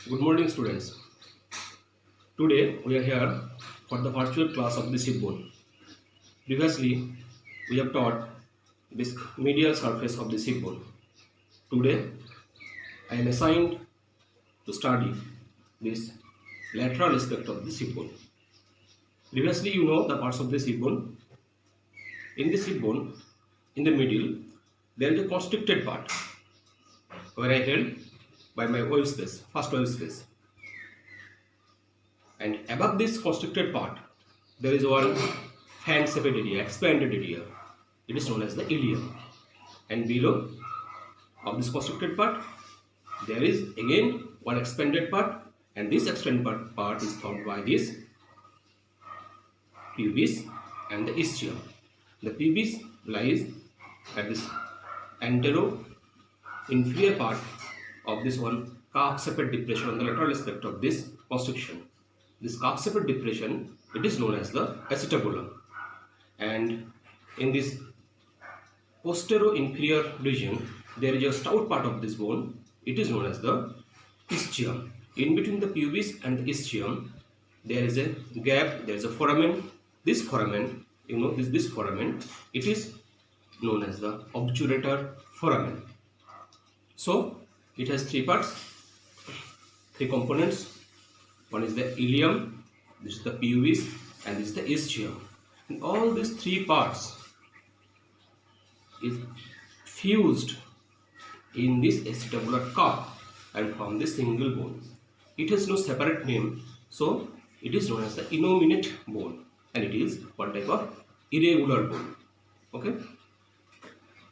Good morning, students. Today we are here for the virtual class of the hip bone. Previously, we have taught this medial surface of the hip bone. Today, I am assigned to study this lateral aspect of the hip bone. Previously, you know the parts of the hip bone. In this hip bone, in the middle, there is a constricted part where I held by my wave space, first wave space. And above this constricted part, there is one fan shaped area, expanded area. It is known as the ilium. And below of this constricted part, there is again one expanded part, and this expanded part is formed by this pubis and the ischium. The pubis lies at this antero-inferior part of this one calf-shaped depression on the lateral aspect of this constriction. This calf-shaped depression, it is known as the acetabulum, and in this posterior-inferior region there is a stout part of this bone. It is known as the ischium. In between the pubis and the ischium there is a gap, there is a foramen. This foramen, you know, this foramen, it is known as the obturator foramen. So it has three parts, three components. One is the ilium, this is the pubis, and this is the ischium. And all these three parts is fused in this acetabular cup and form the single bone. It has no separate name, so it is known as the innominate bone, and it is one type of irregular bone. Okay.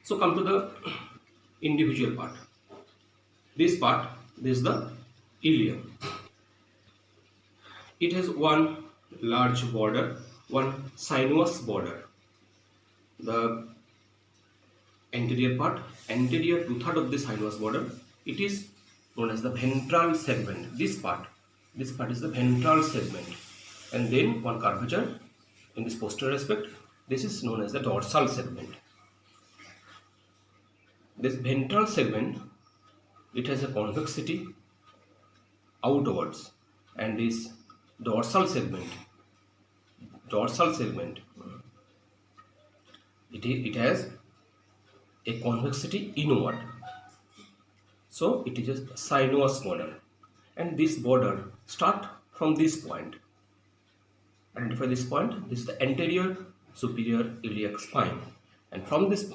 So come to the individual part. This part, this is the ilium. It has one large border, one sinuous border. The anterior part, anterior 2/3 of the sinuous border, it is known as the ventral segment. This part is the ventral segment, and then one curvature in this posterior aspect. This is known as the dorsal segment. This ventral segment, it has a convexity outwards, and this dorsal segment, it has a convexity inward. So it is a sinuous border, and this border start from this point. Identify this point. This is the anterior superior iliac spine, and from this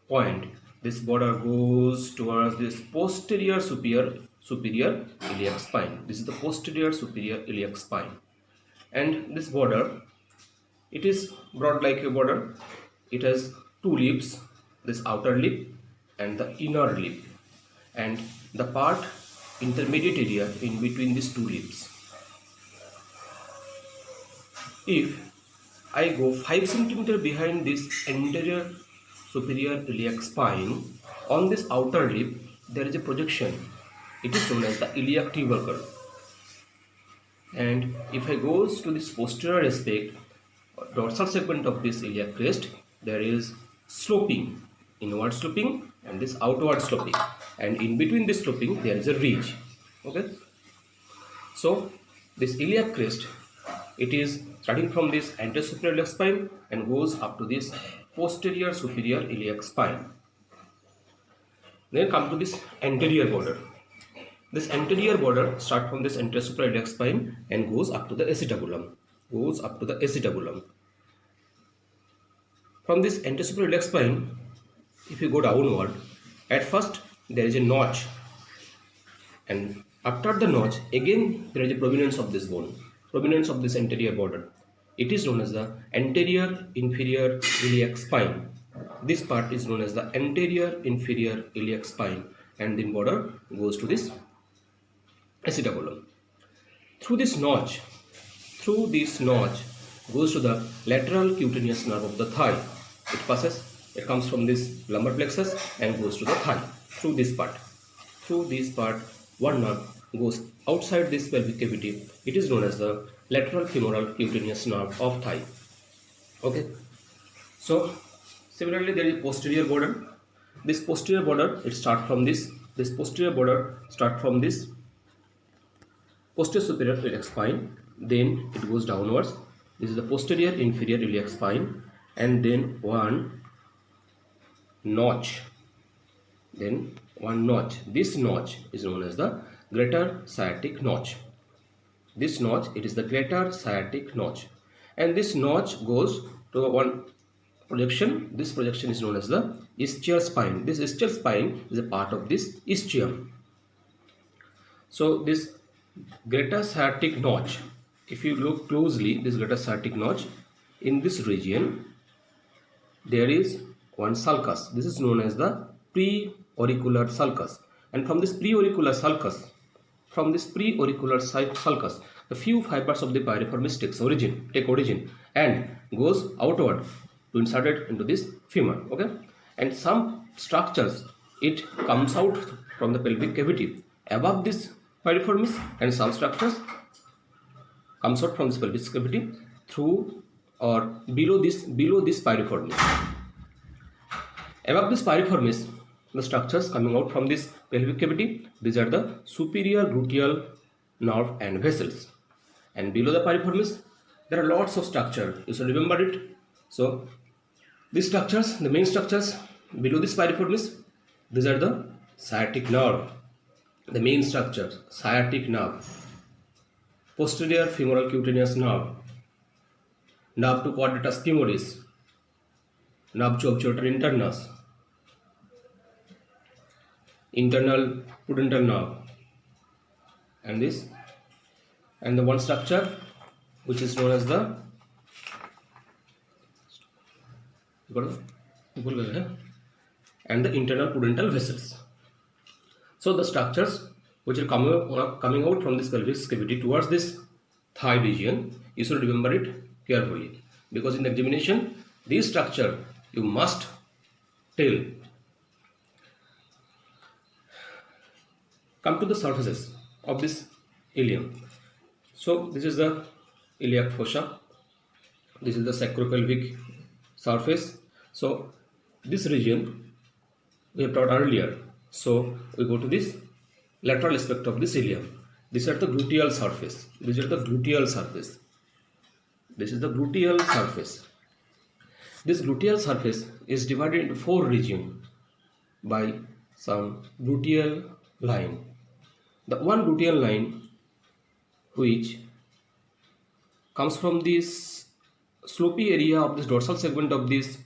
point this border goes towards this posterior superior iliac spine. This is the posterior superior iliac spine, and this border, it is broad like a border. It has two lips, this outer lip and the inner lip, and the part intermediate area in between these two lips. If I go 5 cm behind this anterior superior iliac spine, on this outer lip there is a projection. It is known as the iliac tubercle. And if I goes to this posterior aspect, dorsal segment of this iliac crest, there is sloping, inward sloping and this outward sloping, and in between this sloping there is a ridge. Okay, so this iliac crest, it is starting from this anterior superior iliac spine and goes up to this posterior superior iliac spine. Then come to this anterior border. This anterior border starts from this anterior superior iliac spine and goes up to the acetabulum. From this anterior superior iliac spine, if you go downward, at first there is a notch, and after the notch again there is a prominence of this bone, prominence of this anterior border. It is known as the anterior inferior iliac spine. This part is known as the anterior inferior iliac spine, and the border goes to this acetabulum. Through this notch goes to the lateral cutaneous nerve of the thigh. It comes from this lumbar plexus and goes to the thigh. Through this part, one nerve goes outside this pelvic cavity. It is known as the lateral femoral cutaneous nerve of thigh. Okay. So similarly, there is posterior border. This posterior border, it starts from this posterior border start from this posterior superior iliac spine, then it goes downwards. This is the posterior inferior iliac spine, and then one notch. Then one notch. This notch is known as the greater sciatic notch. This notch, it is the greater sciatic notch, and this notch goes to one projection. This projection is known as the ischial spine. This ischial spine is a part of this ischium. So this greater sciatic notch, if you look closely, this greater sciatic notch, in this region there is one sulcus. This is known as the preauricular sulcus, and from this preauricular sulcus, the few fibers of the piriformis take origin and goes outward to insert it into this femur. Okay, and some structures, it comes out from the pelvic cavity above this piriformis, and some structures comes out from this pelvic cavity through or below this piriformis. Above this piriformis, the structures coming out from this pelvic cavity, these are the superior gluteal nerve and vessels, and below the piriformis there are lots of structure. You should remember it. So these structures, the main structures below this piriformis, these are the sciatic nerve, the main structure, sciatic nerve, posterior femoral cutaneous nerve, nerve to quadratus femoris, nerve to obturator internus, internal pudendal nerve, and this, and the one structure which is known as the and the internal pudendal vessels. So the structures which are coming out from this pelvic cavity towards this thigh region, you should remember it carefully, because in the examination this structure you must tell. Come to the surfaces of this ilium. So this is the iliac fossa, this is the sacropelvic surface. So this region we have taught earlier. So we go to this lateral aspect of this ilium. These are the gluteal surface. These are the gluteal surface. This is the gluteal surface. This gluteal surface is divided into 4 regions by some gluteal line. The one gluteal line which comes from this slopy area of this dorsal segment of this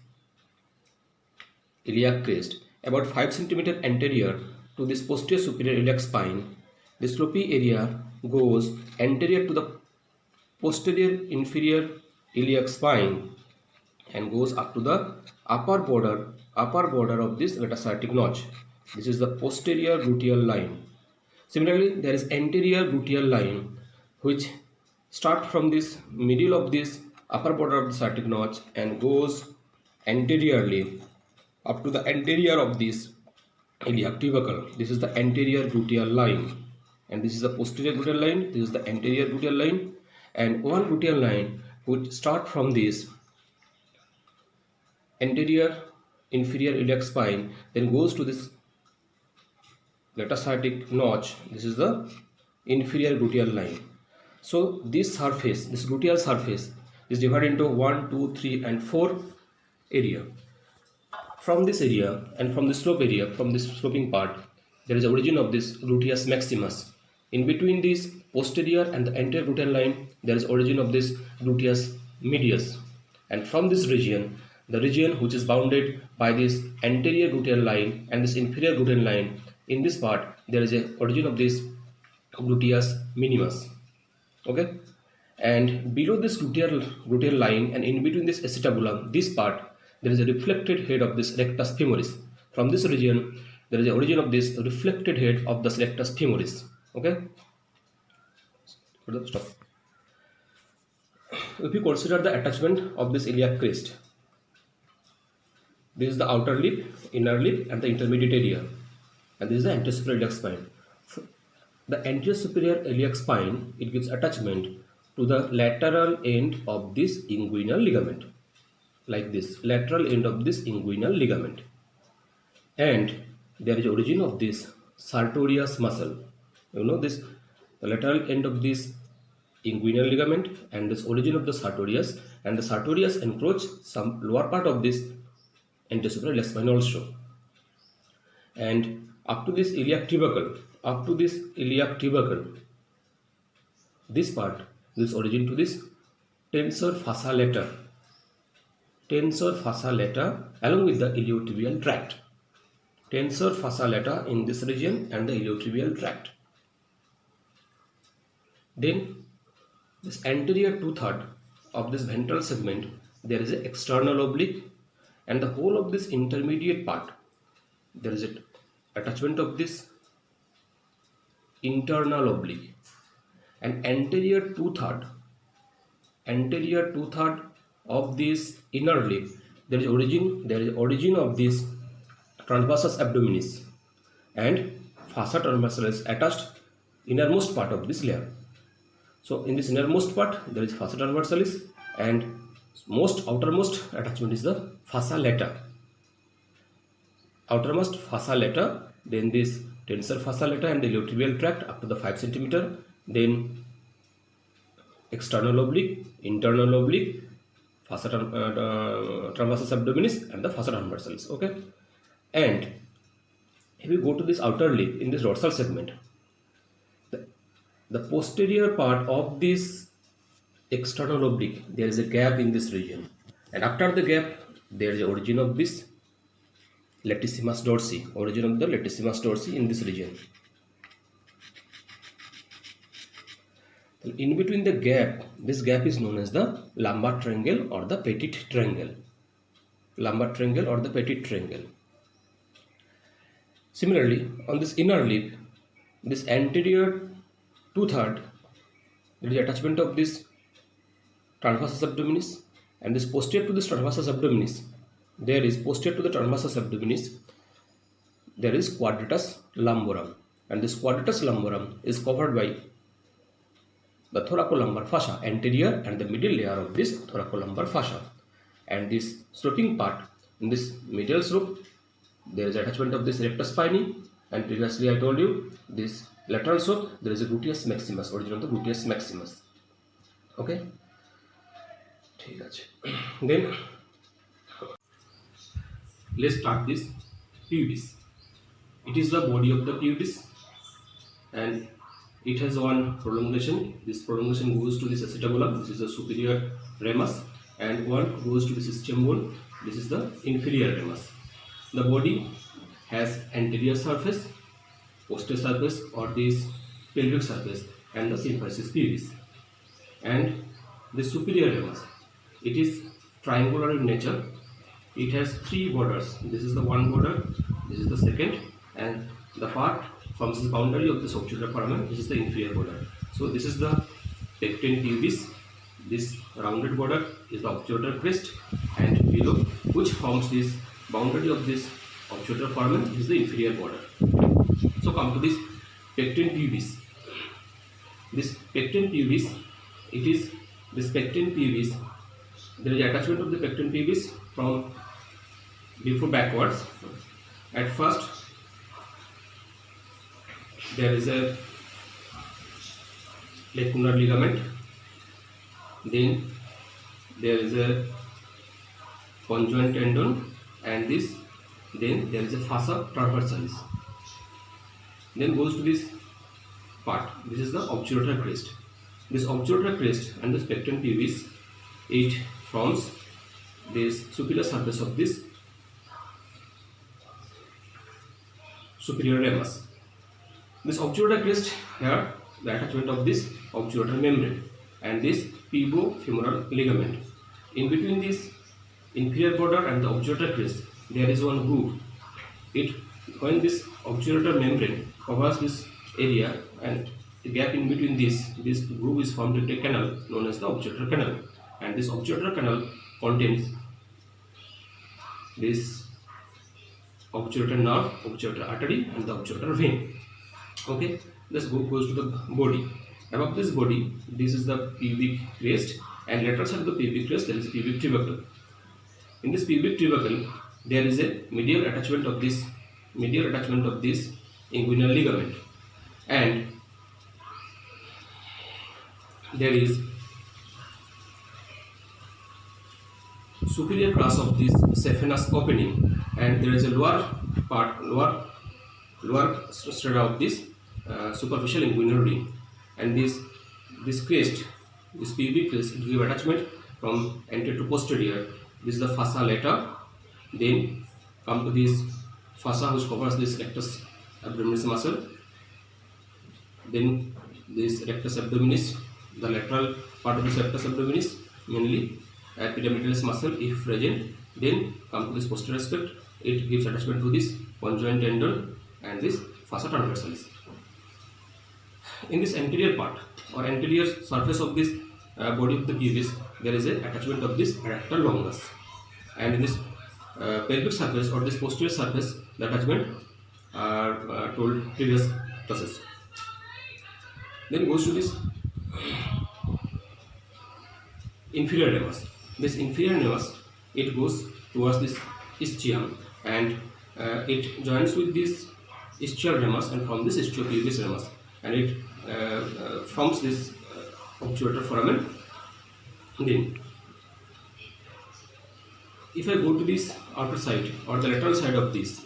iliac crest, about 5 cm anterior to this posterior superior iliac spine. The slopy area goes anterior to the posterior inferior iliac spine and goes up to the upper border of this greater sciatic notch. This is the posterior gluteal line. Similarly, there is anterior gluteal line which start from this middle of this upper border of the sciatic notch and goes anteriorly up to the anterior of this iliac tubercle. This is the anterior gluteal line, and this is the posterior gluteal line. This is the anterior gluteal line, and one gluteal line would start from this anterior inferior iliac spine, then goes to this greater sciatic notch. This is the inferior gluteal line. So this surface, this gluteal surface, is divided into 1, 2, 3 and 4 area. From this area and from the slope area, from this sloping part, there is origin of this gluteus maximus. In between this posterior and the anterior gluteal line, there is origin of this gluteus medius. And from this region, the region which is bounded by this anterior gluteal line and this inferior gluteal line, in this part there is a origin of this gluteus minimus. Okay, and below this gluteal line and in between this acetabulum, this part, there is a reflected head of this rectus femoris. From this region, there is a origin of this reflected head of the rectus femoris. Okay, stop. If you consider the attachment of this iliac crest, this is the outer lip, inner lip and the intermediate area, and this is the anterior superior iliac spine. So, the anterior superior iliac spine, it gives attachment to the lateral end of this inguinal ligament, like this, lateral end of this inguinal ligament, and there is origin of this sartorius muscle. You know this the lateral end of this inguinal ligament and this origin of the sartorius, and the sartorius encroach some lower part of this anterosuperior spine also, and up to this iliac tubercle, this part, this origin to this tensor fascia lata along with the iliotibial tract. Tensor fascia lata in this region and the iliotibial tract. Then this anterior 2/3 of this ventral segment, there is an external oblique, and the whole of this intermediate part, there is an attachment of this internal oblique, and anterior 2/3 of this inner lip, there is origin of this transversus abdominis, and fossa transversalis attached innermost part of this layer. So in this innermost part there is fossa transversalis, and outermost attachment is the fossa lata. Outermost fossa lata, then this tensor fascia lata and the iliotibial tract up to the 5 cm, then external oblique, internal oblique, fossa transversus abdominis, and the fossa transversalis. Okay, and if we go to this outer lip in this dorsal segment, the posterior part of this external oblique, there is a gap in this region, and after the gap there is the origin of this latissimus dorsi, in this region. In between the gap, this gap is known as the lumbar triangle or the petit triangle. Similarly, on this inner lip, this anterior 2/3, there is attachment of this transversus abdominis, and this posterior to this transversus abdominis, there is quadratus lumborum, and this quadratus lumborum is covered by the thoracolumbar fascia, anterior and the middle layer of this thoracolumbar fascia, and this sloping part, in this medial slope, there is attachment of this rectus spinae, and previously I told you this lateral slope, there is a gluteus maximus, origin of the gluteus maximus. Okay, then let's start this pubis. It is the body of the pubis, and it has one prolongation. This prolongation goes to this acetabulum, this is the superior ramus, and one goes to this ischium bone, this is the inferior ramus. The body has anterior surface, posterior surface or this pelvic surface, and the symphysis pubis. And the superior ramus, it is triangular in nature. It has 3 borders. This is the one border, this is the second, and the part forms the boundary of the obturator foramen. This is the inferior border. So this is the pecten pubis. This rounded border is the obturator crest, and below, which forms this boundary of this obturator foramen, is the inferior border. So come to this pecten pubis. This pecten pubis, there is attachment of the pecten pubis from before backwards. At first there is a lacunar ligament, then there is a conjoint tendon, and then there is a fossa transversalis. Then goes to this part. This is the obturator crest. This obturator crest and this pecten pubis, it forms this superior surface of this superior ramus. This obturator crest, here the attachment of this obturator membrane and this pubofemoral ligament. In between this inferior border and the obturator crest, there is one groove. When this obturator membrane covers this area, and the gap in between this groove is formed into a canal known as the obturator canal, and this obturator canal contains this obturator nerve, obturator artery, and the obturator vein. Okay, this goes to the body. Above this body, this is the pubic crest, and lateral side of the pubic crest, there is a pubic tubercle. In this pubic tubercle, there is a medial attachment of this inguinal ligament, and there is superior crus of this saphenous opening, and there is a lower strata of this superficial inguinal ring, and this crest, this pubic crest, it give attachment from anterior to posterior. This is the fossa lata. Then come to this fossa which covers this rectus abdominis muscle. Then this rectus abdominis, the lateral part of this rectus abdominis, mainly epidemitalis muscle if present. Then come to this posterior aspect, it gives attachment to this conjoint tendon and this fossa transversalis. In this anterior part or anterior surface of this body of the pubis, there is a attachment of this adductor longus, and in this pelvic surface or this posterior surface, the attachment are told previous classes. Then goes to this inferior ramus. This inferior ramus, it goes towards this ischium, and it joins with this ischial ramus, and from this ischio-pubis ramus, and it forms this obturator foramen. Then if I go to this outer side or the lateral side of this,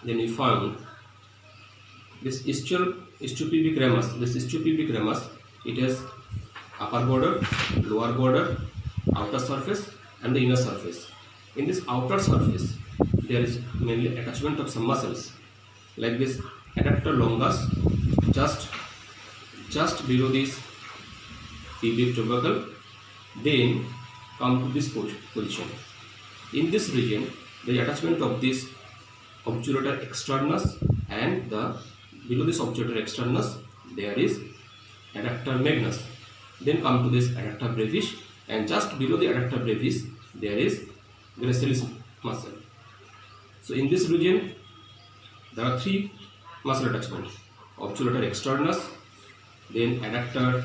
then we found this ischio-pubic ramus. This ischio-pubic ramus, it has upper border, lower border, outer surface and the inner surface. In this outer surface, there is mainly attachment of some muscles like this adductor longus just below this pubic tubercle. Then come to this position. In this region, the attachment of this obturator externus, and below this obturator externus there is adductor magnus. Then come to this adductor brevis, and just below the adductor brevis there is gracilis muscle. So in this region there are three muscle attachments: obturator externus, then adductor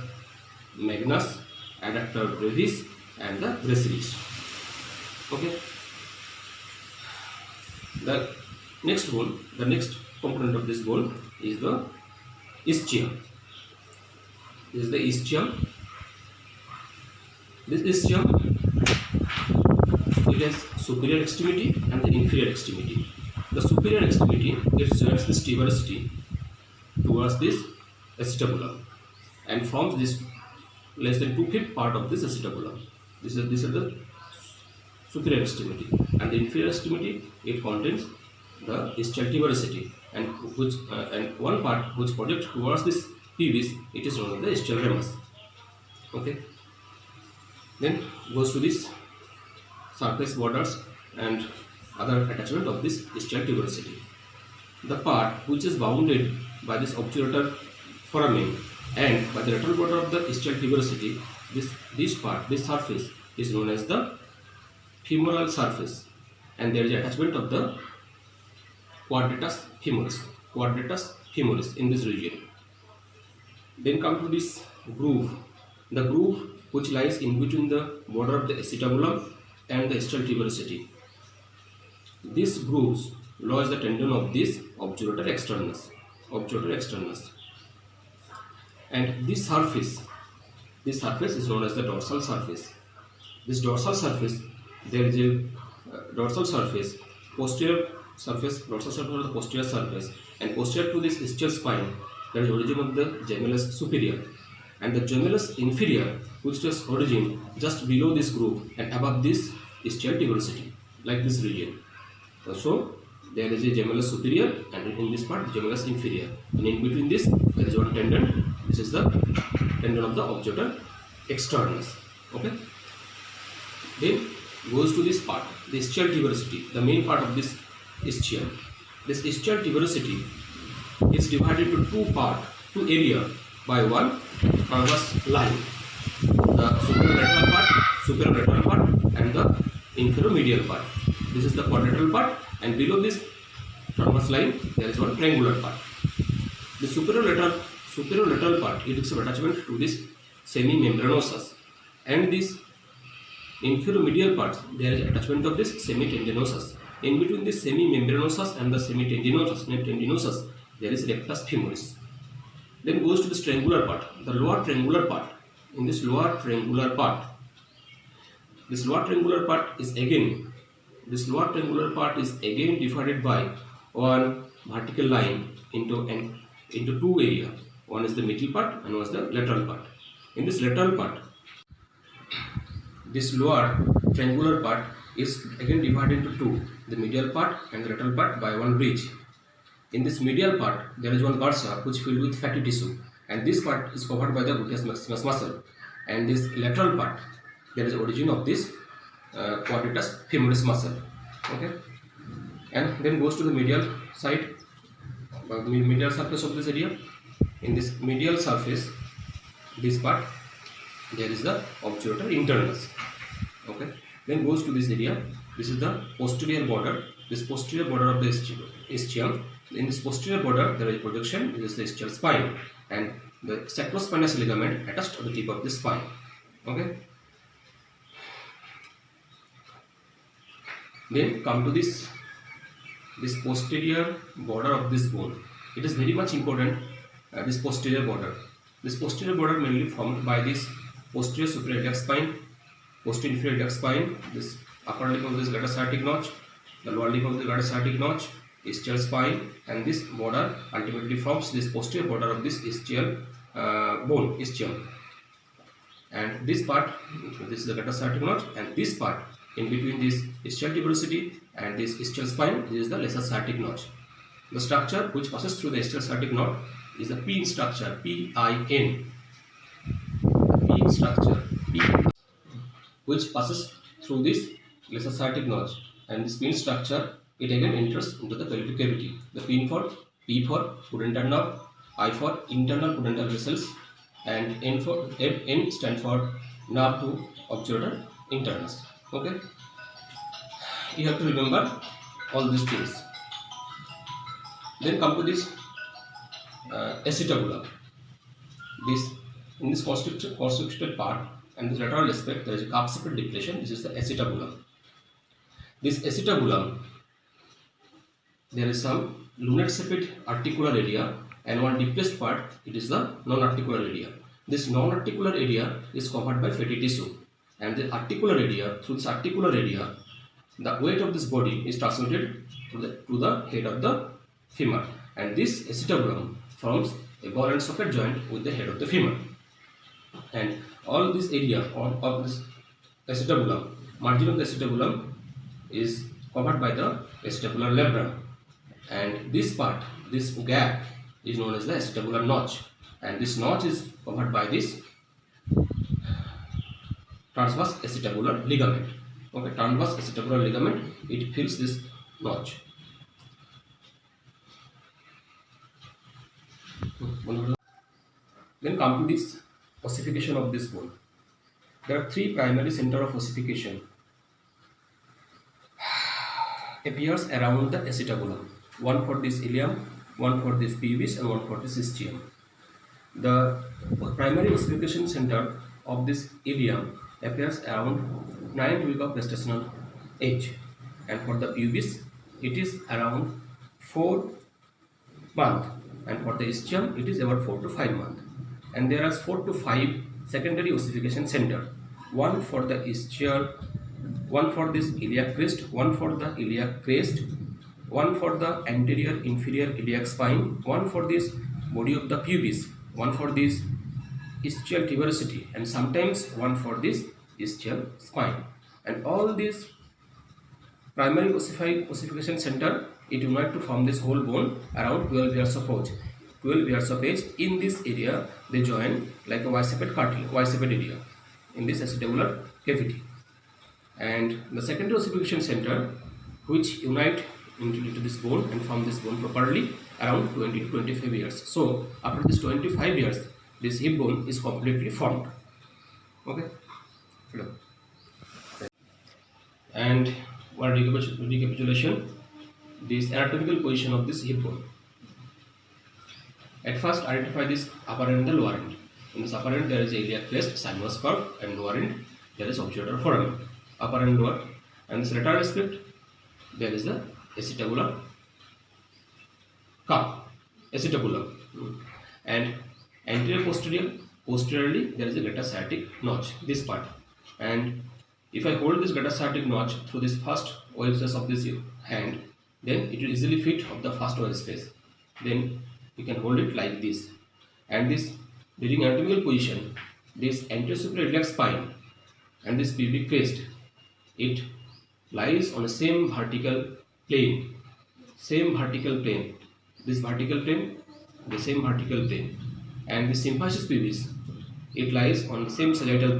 magnus, adductor brevis, and the gracilis. Okay. The next bone, the next component of this bone is the ischium. This is the ischium. This ischium, it has superior extremity and the inferior extremity. The superior extremity, it joins this tuberosity towards this acetabulum and forms this less than 2/5 part of this acetabulum. This is the superior extremity, and the inferior extremity, it contains the ischial tuberosity, and one part which projects towards this pubis, it is known as the ischial ramus. Okay. Then goes to this surface borders and other attachment of this ischial tuberosity. The part which is bounded by this obturator foramen and by the lateral border of the ischial tuberosity, this surface is known as the femoral surface, and there is attachment of the quadratus femoris in this region. Then come to this groove, the groove which lies in between the border of the acetabulum and the ischial tuberosity. This grooves lodge the tendon of this obturator externus, and this surface is known as the dorsal surface. This dorsal surface, there is a dorsal surface, posterior surface, dorsal surface of the posterior surface, and posterior to this ischial spine, there is origin of the gemellus superior, and the gemellus inferior, which is origin just below this groove and above this ischial tuberosity, like this region. So there is a gemellus superior, and in this part gemellus inferior, and in between this there is one tendon. This is the tendon of the obturator externus. Okay. Then goes to this part, the ischial tuberosity, the main part of this ischium. This ischial tuberosity is divided into two area by one transverse line: the superior lateral part, and the inferior medial part. This is the quadrilateral part, and below this transverse line there is one triangular part. The superior lateral part, it is an attachment to this semimembranosus, and this inferior medial part, there is attachment of this semitendinosus. In between this semimembranosus and the semitendinosus, there is rectus femoris. Then goes to this triangular part, the lower triangular part, in this lower triangular part, this lower triangular part is again divided by one vertical line into two area. One is the middle part and one is the lateral part. In this lateral part, this lower triangular part is again divided into two, the medial part and the lateral part, by one bridge. In this medial part, there is one bursa which filled with fatty tissue, and this part is covered by the gluteus maximus muscle. And this lateral part, there is origin of this quadratus femoris muscle. Okay, and then goes to the medial side, medial surface of this area. In this medial surface, this part, there is the obturator internus. Okay, then goes to this area. This is the posterior border. This posterior border of the ischium. In this posterior border, there is projection. This is the ischial spine, and the sacrospinous ligament attached to the tip of the spine. Okay. Then come to this posterior border of this bone. It is very much important. This posterior border. This posterior border mainly formed by this posterior superior iliac spine, posterior inferior iliac spine, this upper lip of this glottis sciatic notch, the lower lip of the glottis sciatic notch, ischial spine, and this border ultimately forms this posterior border of this ischial bone, ischium. And this part, this is the glottis sciatic notch, and this part in between this ischial tuberosity and this ischial spine, this is the lesser sciatic notch. The structure which passes through the ischial sciatic notch is the pin structure, P-I-N. The pin structure, P, which passes through this lesser sciatic notch, and this pin structure, it again enters into the pelvic cavity. The P for pudendal nerve, I for internal pudendal vessels, and N stand for nerve to obturator internus. Okay, you have to remember all these things. Then come to this acetabulum. In this constricted part and this lateral aspect, there is a calf sepal depression. This is the acetabulum. This acetabulum, there is some lunate sepate articular area, and one depressed part, it is the non-articular area. This non-articular area is covered by fatty tissue, and the articular area, through this articular area, the weight of this body is transmitted to the head of the femur, and this acetabulum forms a ball and socket joint with the head of the femur. And all this area of this acetabulum, margin of the acetabulum, is covered by the acetabular labrum, and this part, this gap, is known as the acetabular notch, and this notch is covered by this transverse acetabular ligament. Okay, transverse acetabular ligament, it fills this notch. Then come to this ossification of this bone. There are three primary centers of ossification appears around the acetabulum. One for this ilium, one for this pubis, and one for this ischium. The primary ossification center of this ilium appears around 9th week of gestational age, and for the pubis it is around 4 months, and for the ischium it is about 4 to 5 months. And there are 4 to 5 secondary ossification center. One for the ischial, one for this iliac crest, one for the iliac crest, one for the anterior inferior iliac spine, one for this body of the pubis, one for this ischial tuberosity, and sometimes one for this ischial spine. And all these primary ossification center, it unite to form this whole bone around 12 years of age. 12 years of age. In this area, they join like a Y-shaped cartilage, Y-shaped area in this acetabular cavity. And the secondary ossification center, which unite into this bone and form this bone properly, around 20 to 25 years. So after this 25 years, this hip bone is completely formed. Okay. And one recapitulation, this anatomical position of this hip bone. At first, identify this upper end and the lower end. In this upper end, there is iliac crest, sinuous curve, and lower end, there is obturator foramen. Upper and lower. And this lateral aspect, there is the acetabular cup, acetabulum. And anterior posterior posteriorly there is a glutathione notch, this part, and if I hold this glutathione notch through this first web space of this hand, then it will easily fit of the first web space. Then you can hold it like this, and this during anatomical position, this anterior superior iliac spine and this pubic crest, it lies on the same vertical plane, this vertical plane, the same vertical plane, and the symphysis pubis, it lies on the same sagittal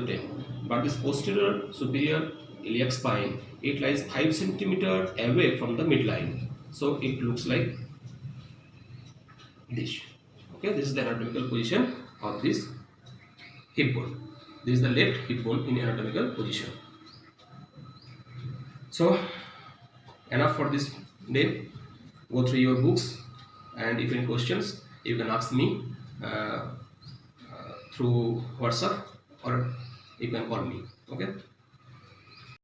plane, but this posterior superior iliac spine, it lies 5 cm away from the midline, so it looks like this. Okay, this is the anatomical position of this hip bone. This is the left hip bone in anatomical position. So enough for this day. Go through your books, and if any questions you can ask me through WhatsApp, or you can call me. Okay.